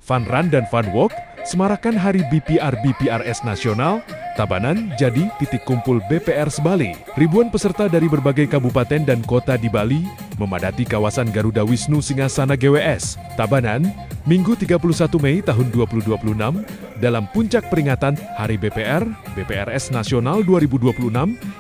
Fun Run dan Fun Walk semarakan Hari BPR-BPRS Nasional, Tabanan jadi titik kumpul BPR Bali. Ribuan peserta dari berbagai kabupaten dan kota di Bali memadati kawasan Garuda Wisnu Singasana GWS, Tabanan, Minggu 31 Mei tahun 2026 dalam puncak peringatan Hari BPR, BPRS Nasional 2026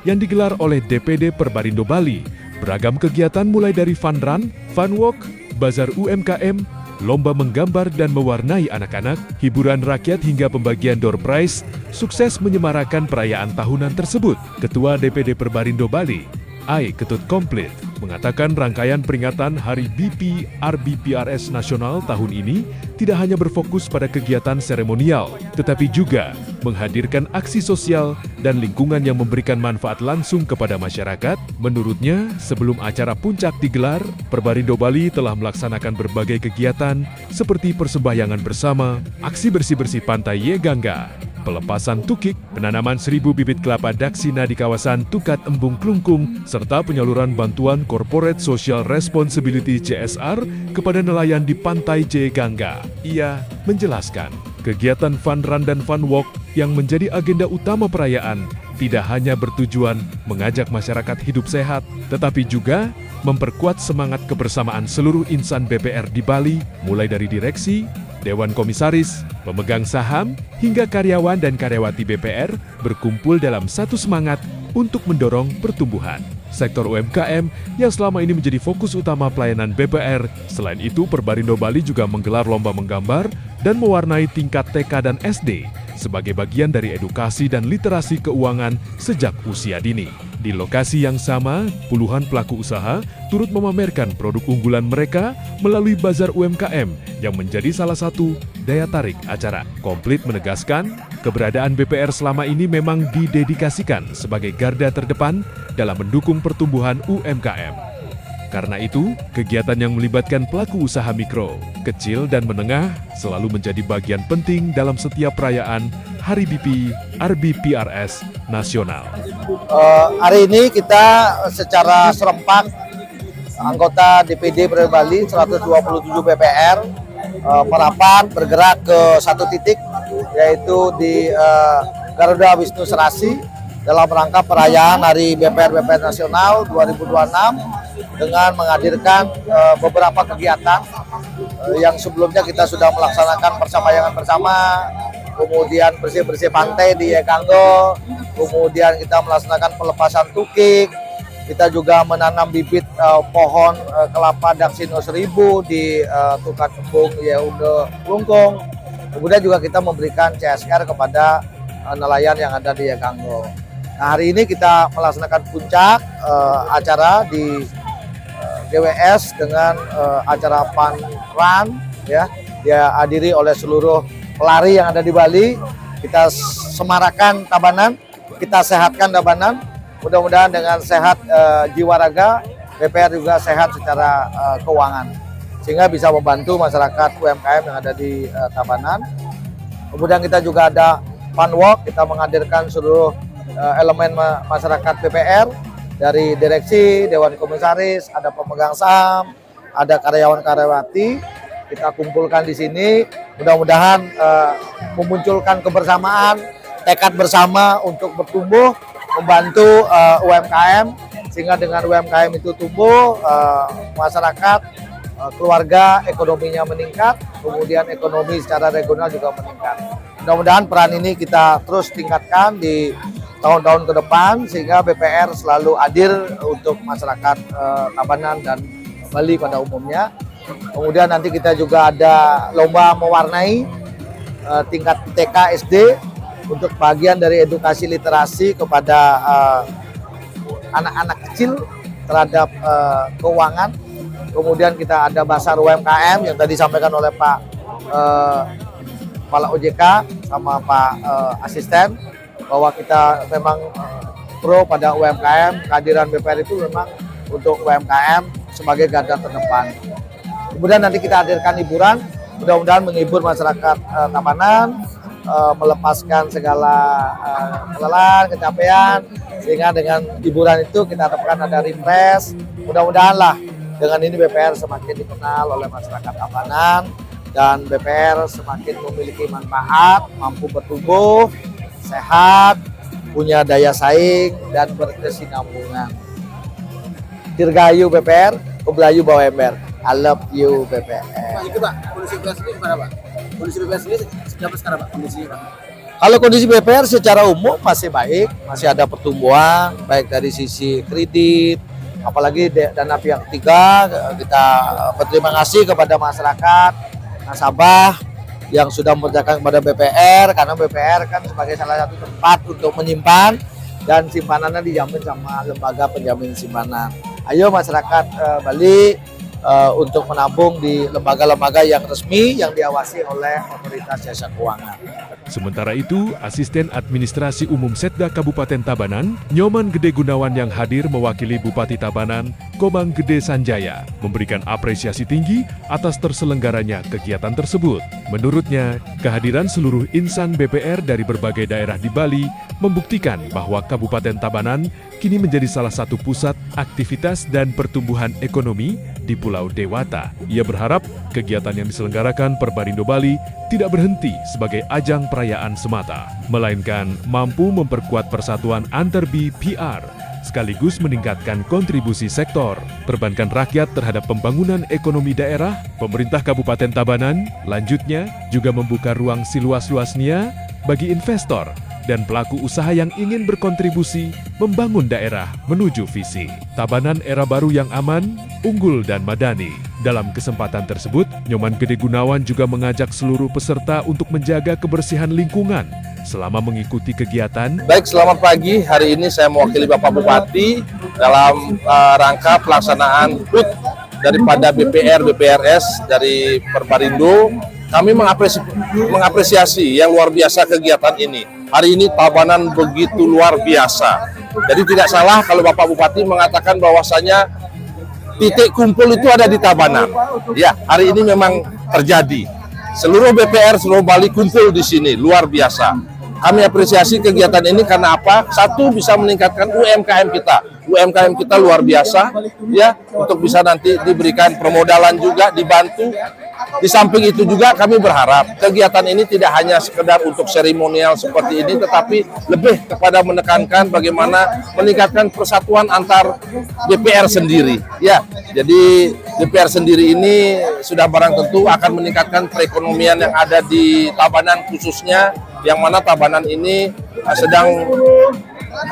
yang digelar oleh DPD Perbarindo Bali. Beragam kegiatan mulai dari Fun Run, Fun Walk, Bazar UMKM, lomba menggambar dan mewarnai anak-anak, hiburan rakyat hingga pembagian door prize, sukses menyemarakan perayaan tahunan tersebut. Ketua DPD Perbarindo Bali, Ai Ketut Komplit, mengatakan rangkaian peringatan Hari BPR-BPRS Nasional tahun ini tidak hanya berfokus pada kegiatan seremonial, tetapi juga menghadirkan aksi sosial dan lingkungan yang memberikan manfaat langsung kepada masyarakat. Menurutnya, sebelum acara puncak digelar, Perbarindo Bali telah melaksanakan berbagai kegiatan seperti persembahyangan bersama, aksi bersih-bersih pantai Yegangga, pelepasan tukik, penanaman 1000 bibit kelapa daksina di kawasan Tukat Embung Klungkung, serta penyaluran bantuan Corporate Social Responsibility CSR kepada nelayan di pantai Jegangga. Ia menjelaskan, kegiatan Fun Run dan Fun Walk yang menjadi agenda utama perayaan tidak hanya bertujuan mengajak masyarakat hidup sehat, tetapi juga memperkuat semangat kebersamaan seluruh insan BPR di Bali, mulai dari direksi, Dewan Komisaris, pemegang saham, hingga karyawan dan karyawati BPR berkumpul dalam satu semangat untuk mendorong pertumbuhan sektor UMKM yang selama ini menjadi fokus utama pelayanan BPR. Selain itu, Perbarindo Bali juga menggelar lomba menggambar dan mewarnai tingkat TK dan SD sebagai bagian dari edukasi dan literasi keuangan sejak usia dini. Di lokasi yang sama, puluhan pelaku usaha turut memamerkan produk unggulan mereka melalui Bazar UMKM yang menjadi salah satu daya tarik acara. Komplit menegaskan, keberadaan BPR selama ini memang didedikasikan sebagai garda terdepan dalam mendukung pertumbuhan UMKM. Karena itu, kegiatan yang melibatkan pelaku usaha mikro, kecil, dan menengah selalu menjadi bagian penting dalam setiap perayaan Hari BPR-BPRS Nasional. Hari ini kita secara serempak anggota DPD Perbarindo Bali 127 BPR merapat bergerak ke satu titik, yaitu di Garuda Wisnu Serasi dalam rangka perayaan Hari BPR-BPR Nasional 2026 dengan menghadirkan beberapa kegiatan yang sebelumnya kita sudah melaksanakan persembahyangan bersama, kemudian bersih-bersih pantai di Yegangga, kemudian kita melaksanakan pelepasan tukik, kita juga menanam bibit pohon kelapa daksina 1000 di Tukat Embung Klungkung. Kemudian juga kita memberikan CSR kepada nelayan yang ada di Yegangga. Nah, hari ini kita melaksanakan puncak acara di GWS dengan acara Fun Run, ya, dihadiri oleh seluruh pelari yang ada di Bali. Kita semarakan Tabanan, kita sehatkan Tabanan. Mudah-mudahan dengan sehat jiwa raga, BPR juga sehat secara keuangan, sehingga bisa membantu masyarakat UMKM yang ada di Tabanan. Kemudian kita juga ada Fun Walk, kita menghadirkan seluruh elemen masyarakat BPR, dari direksi, Dewan Komisaris, ada pemegang saham, ada karyawan-karyawati. Kita kumpulkan di sini, mudah-mudahan memunculkan kebersamaan, tekad bersama untuk bertumbuh, membantu UMKM, sehingga dengan UMKM itu tumbuh, masyarakat, keluarga, ekonominya meningkat, kemudian ekonomi secara regional juga meningkat. Mudah-mudahan peran ini kita terus tingkatkan di tahun-tahun ke depan, sehingga BPR selalu hadir untuk masyarakat Tabanan dan Bali pada umumnya. Kemudian nanti kita juga ada lomba mewarnai tingkat TK SD untuk bagian dari edukasi literasi kepada anak-anak kecil terhadap keuangan. Kemudian kita ada Bazar UMKM yang tadi disampaikan oleh Pak Kepala OJK sama Pak Asisten, bahwa kita memang pro pada UMKM, kehadiran BPR itu memang untuk UMKM sebagai garda terdepan. Kemudian nanti kita hadirkan hiburan, mudah-mudahan menghibur masyarakat Tabanan, melepaskan segala kelelahan, kecapean, sehingga dengan hiburan itu kita harapkan ada refresh. Mudah-mudahan lah dengan ini BPR semakin dikenal oleh masyarakat Tabanan, dan BPR semakin memiliki manfaat, mampu bertumbuh, sehat, punya daya saing, dan berkesinambungan. Dirgahayu BPR, Kebelayu bawa ember. I love you BPR. Pak, itu Pak, kondisi BPR sendiri gimana Pak? Kondisi BPR sendiri seperti sekarang Pak, kondisinya Pak? Kalau kondisi BPR secara umum masih baik, masih ada pertumbuhan, baik dari sisi kredit, apalagi dana pihak ketiga. Kita berterima kasih kepada masyarakat, nasabah yang sudah mempercayakan kepada BPR, karena BPR kan sebagai salah satu tempat untuk menyimpan dan simpanannya dijamin sama lembaga penjamin simpanan. Ayo masyarakat Bali untuk menabung di lembaga-lembaga yang resmi yang diawasi oleh Otoritas Jasa Keuangan. Sementara itu, Asisten Administrasi Umum Setda Kabupaten Tabanan, Nyoman Gede Gunawan yang hadir mewakili Bupati Tabanan, Komang Gede Sanjaya, memberikan apresiasi tinggi atas terselenggaranya kegiatan tersebut. Menurutnya, kehadiran seluruh insan BPR dari berbagai daerah di Bali membuktikan bahwa Kabupaten Tabanan kini menjadi salah satu pusat aktivitas dan pertumbuhan ekonomi di Pulau Dewata. Ia berharap kegiatan yang diselenggarakan Perbarindo Bali tidak berhenti sebagai ajang perayaan semata, melainkan mampu memperkuat persatuan antar BPR, sekaligus meningkatkan kontribusi sektor perbankan rakyat terhadap pembangunan ekonomi daerah. Pemerintah Kabupaten Tabanan lanjutnya juga membuka ruang seluas-luasnya bagi investor dan pelaku usaha yang ingin berkontribusi membangun daerah menuju visi Tabanan era baru yang aman, unggul, dan madani. Dalam kesempatan tersebut, Nyoman Gede Gunawan juga mengajak seluruh peserta untuk menjaga kebersihan lingkungan selama mengikuti kegiatan. Baik, selamat pagi. Hari ini saya mewakili Bapak Bupati dalam rangka pelaksanaan HUT daripada BPR, BPRS dari Perbarindo. Kami mengapresiasi yang luar biasa kegiatan ini. Hari ini Tabanan begitu luar biasa. Jadi tidak salah kalau Bapak Bupati mengatakan bahwasanya titik kumpul itu ada di Tabanan. Ya, hari ini memang terjadi. Seluruh BPR, seluruh Bali kumpul di sini, luar biasa. Kami apresiasi kegiatan ini karena apa? Satu, bisa meningkatkan UMKM kita. UMKM kita luar biasa, ya, untuk bisa nanti diberikan permodalan juga, dibantu. Di samping itu juga kami berharap kegiatan ini tidak hanya sekedar untuk seremonial seperti ini, tetapi lebih kepada menekankan bagaimana meningkatkan persatuan antar DPR sendiri. Ya, jadi DPR sendiri ini sudah barang tentu akan meningkatkan perekonomian yang ada di Tabanan khususnya, yang mana Tabanan ini sedang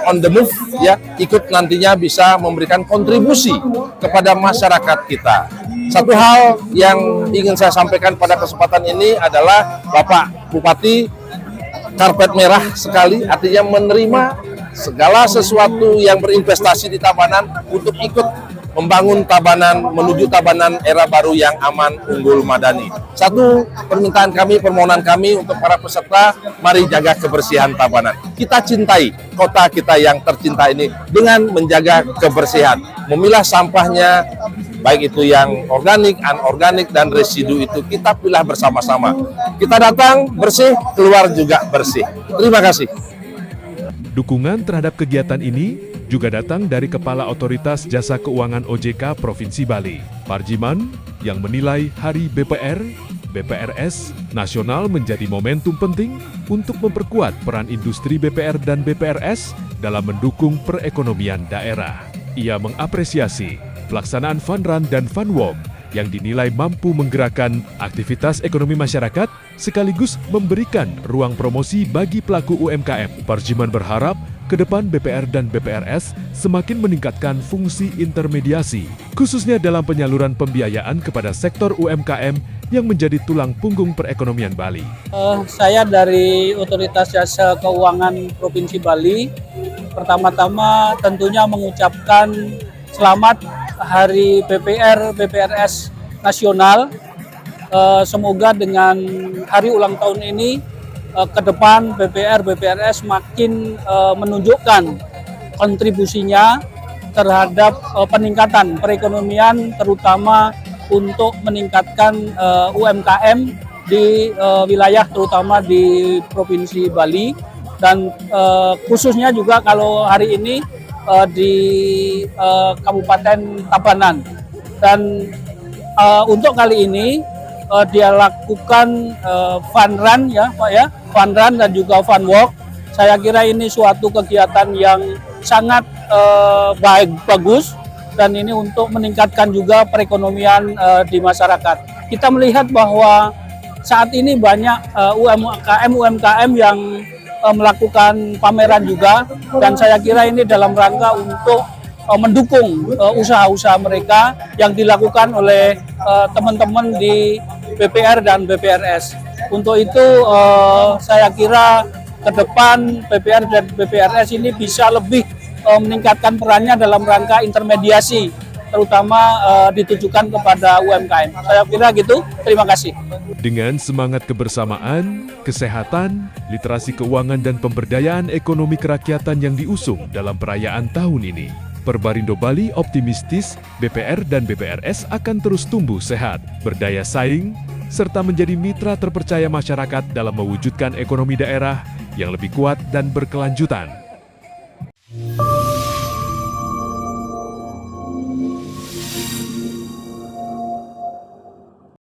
on the move, ya, ikut nantinya bisa memberikan kontribusi kepada masyarakat kita. Satu hal yang ingin saya sampaikan pada kesempatan ini adalah Bapak Bupati karpet merah sekali, artinya menerima segala sesuatu yang berinvestasi di Tabanan untuk ikut membangun Tabanan menuju Tabanan era baru yang aman, unggul, madani. Satu permintaan kami, permohonan kami untuk para peserta, mari jaga kebersihan Tabanan. Kita cintai kota kita yang tercinta ini dengan menjaga kebersihan, memilah sampahnya, baik itu yang organik, anorganik, dan residu itu kita pilah bersama-sama. Kita datang bersih, keluar juga bersih. Terima kasih. Dukungan terhadap kegiatan ini juga datang dari Kepala Otoritas Jasa Keuangan OJK Provinsi Bali, Parjiman, yang menilai Hari BPR, BPRS nasional menjadi momentum penting untuk memperkuat peran industri BPR dan BPRS dalam mendukung perekonomian daerah. Ia mengapresiasi pelaksanaan Fun Run dan Fun Walk yang dinilai mampu menggerakkan aktivitas ekonomi masyarakat sekaligus memberikan ruang promosi bagi pelaku UMKM. Parjiman berharap ke depan BPR dan BPRS semakin meningkatkan fungsi intermediasi, khususnya dalam penyaluran pembiayaan kepada sektor UMKM yang menjadi tulang punggung perekonomian Bali. Saya dari Otoritas Jasa Keuangan Provinsi Bali, pertama-tama tentunya mengucapkan selamat Hari BPR BPRS Nasional. Semoga dengan hari ulang tahun ini ke depan BPR BPRS makin menunjukkan kontribusinya terhadap peningkatan perekonomian, terutama untuk meningkatkan UMKM di wilayah terutama di Provinsi Bali, dan khususnya juga kalau hari ini di Kabupaten Tabanan. Dan untuk kali ini dia lakukan fun run ya Pak ya, fun run dan juga fun walk. Saya kira ini suatu kegiatan yang sangat bagus, dan ini untuk meningkatkan juga perekonomian di masyarakat. Kita melihat bahwa saat ini banyak UMKM yang melakukan pameran juga, dan saya kira ini dalam rangka untuk mendukung usaha-usaha mereka yang dilakukan oleh teman-teman di BPR dan BPRS. Untuk itu saya kira ke depan BPR dan BPRS ini bisa lebih meningkatkan perannya dalam rangka intermediasi, terutama ditujukan kepada UMKM. Saya kira gitu, terima kasih. Dengan semangat kebersamaan, kesehatan, literasi keuangan dan pemberdayaan ekonomi kerakyatan yang diusung dalam perayaan tahun ini, Perbarindo Bali optimistis BPR dan BPRS akan terus tumbuh sehat, berdaya saing, serta menjadi mitra terpercaya masyarakat dalam mewujudkan ekonomi daerah yang lebih kuat dan berkelanjutan.